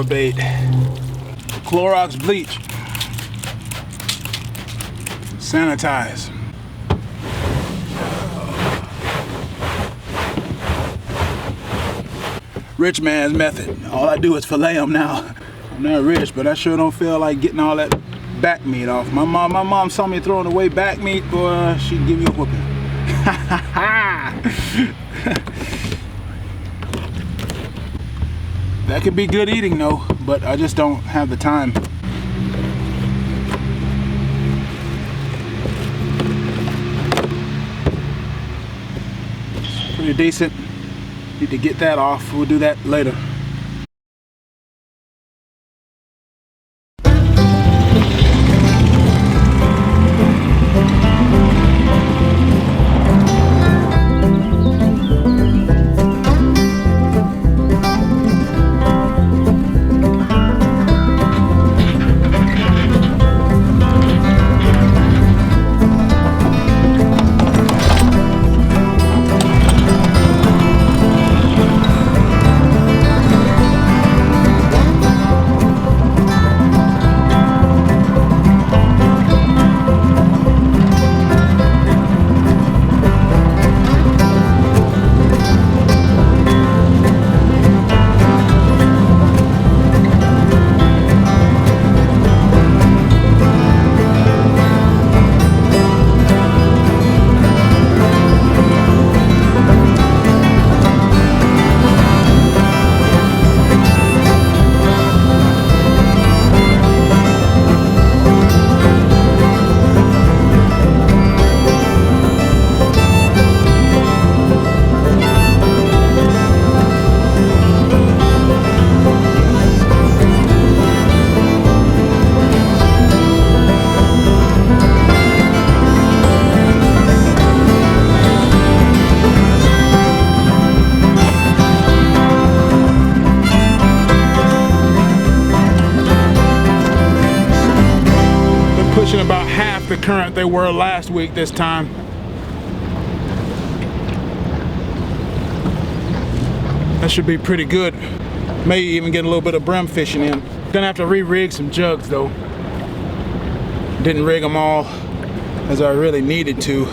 power bait. Clorox bleach. Sanitize. Rich man's method. All I do is fillet them now. I'm not rich, but I sure don't feel like getting all that back meat off. My mom saw me throwing away back meat, boy, she'd give me a whooping. That could be good eating though, but I just don't have the time. Pretty decent. Need to get that off. We'll do that later. About half the current they were last week this time. That should be pretty good. May even get a little bit of brim fishing in. Gonna have to re-rig some jugs though. Didn't rig them all as I really needed to.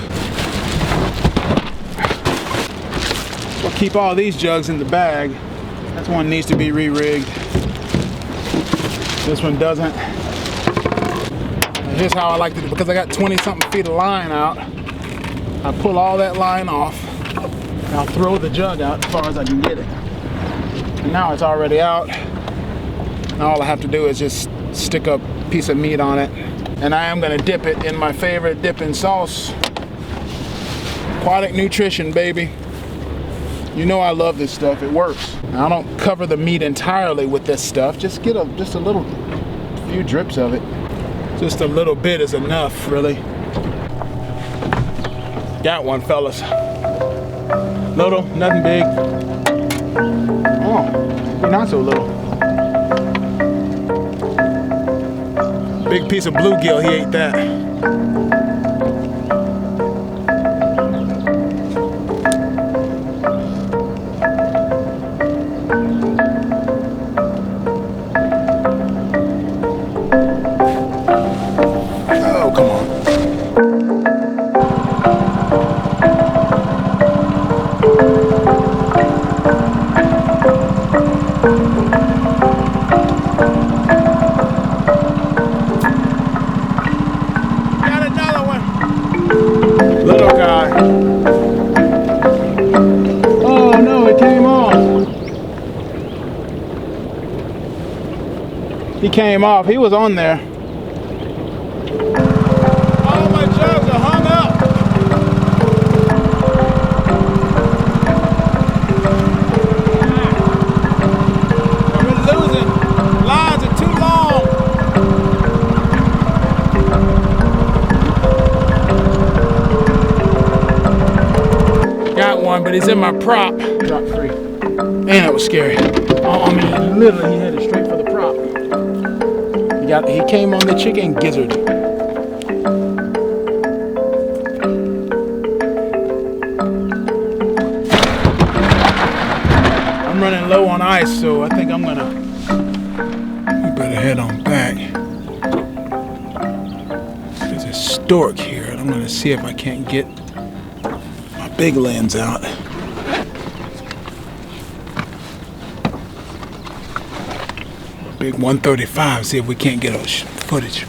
I'll keep all these jugs in the bag. That's one needs to be re-rigged. This one doesn't. Here's how I like to do it. Because I got 20-something feet of line out, I pull all that line off, and I'll throw the jug out as far as I can get it. And now it's already out. And all I have to do is just stick a piece of meat on it. And I am gonna dip it in my favorite dipping sauce. Aquatic Nutrition, baby. You know I love this stuff, it works. Now, I don't cover the meat entirely with this stuff, just get just a little few drips of it. Just a little bit is enough, really. Got one, fellas. Little, nothing big. Oh, not so little. Big piece of bluegill, he ate that. He came off. He was on there. All my jugs are hung up. I've been losing. Lines are too long. Got one, but he's in my prop. Drop free. Man, that was scary. Oh, I mean, literally, he headed straight for the prop. He came on the chicken gizzard. I'm running low on ice, so I think I'm gonna head on back. There's a stork here, and I'm gonna see if I can't get my big lens out. Big 135, see if we can't get footage.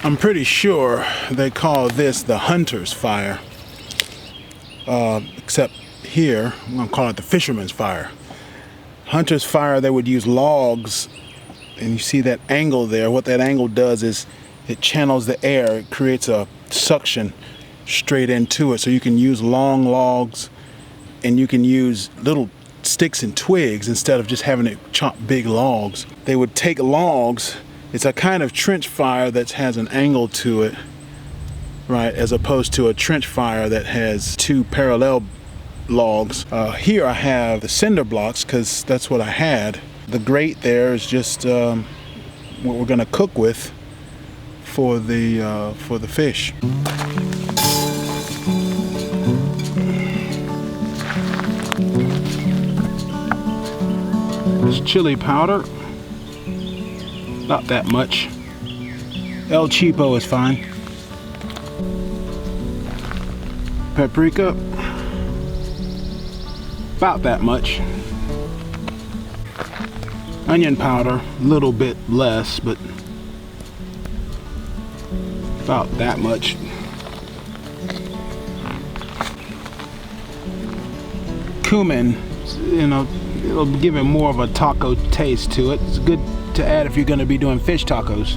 I'm pretty sure they call this the hunter's fire, except here, I'm gonna call it the fisherman's fire. Hunter's fire, they would use logs, and you see that angle there. What that angle does is it channels the air. It creates a suction straight into it. So you can use long logs, and you can use little sticks and twigs instead of just having it chop big logs. They would take logs. It's a kind of trench fire that has an angle to it, right, as opposed to a trench fire that has two parallel logs. Here I have the cinder blocks because that's what I had. The grate there is just what we're gonna cook with for the fish. It's chili powder, not that much. El Cheapo is fine. Paprika, about that much. Onion powder, a little bit less, but about that much. Cumin, you know, it'll give it more of a taco taste to it. It's good to add if you're going to be doing fish tacos.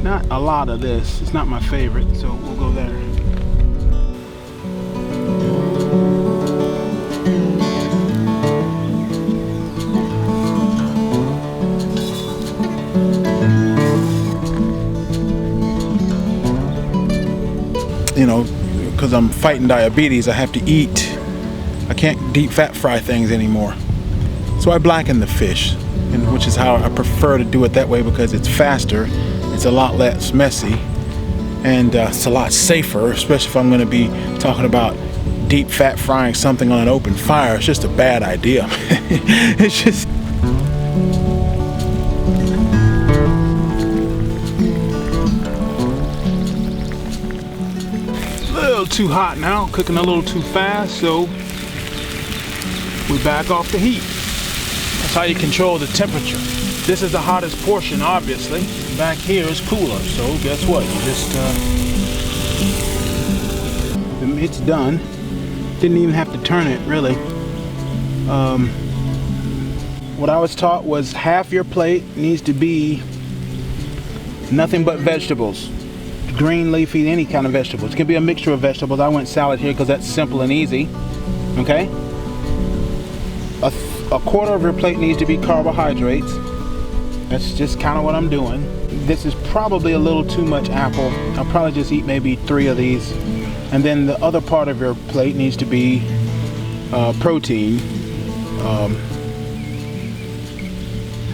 Not a lot of this. It's not my favorite, so we'll go there. You know, because I'm fighting diabetes, I have to eat. I can't deep fat fry things anymore. So I blacken the fish, and which is how I prefer to do it that way because it's faster, it's a lot less messy, and it's a lot safer, especially if I'm going to be talking about deep fat frying something on an open fire. It's just a bad idea. It's just... too hot now, cooking a little too fast, so we back off the heat. That's how you control the temperature. This is the hottest portion, obviously. Back here is cooler, so guess what? You just it's done. Didn't even have to turn it, really. What I was taught was half your plate needs to be nothing but vegetables. Green, leafy, any kind of vegetables. It can be a mixture of vegetables. I went salad here because that's simple and easy. Okay? A quarter of your plate needs to be carbohydrates. That's just kind of what I'm doing. This is probably a little too much apple. I'll probably just eat maybe 3 of these. And then the other part of your plate needs to be protein.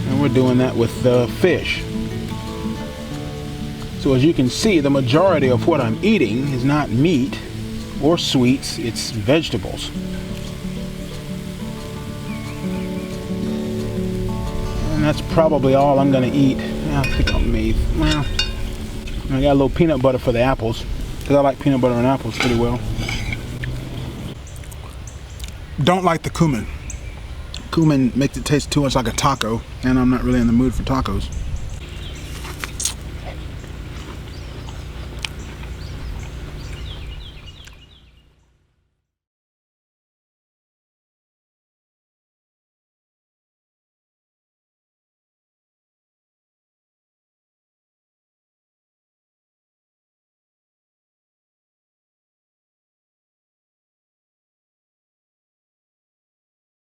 And we're doing that with fish. So as you can see, the majority of what I'm eating is not meat or sweets, it's vegetables. And that's probably all I'm gonna eat. I think I may, well, I got a little peanut butter for the apples, because I like peanut butter and apples pretty well. Don't like the cumin. Cumin makes it taste too much like a taco, and I'm not really in the mood for tacos.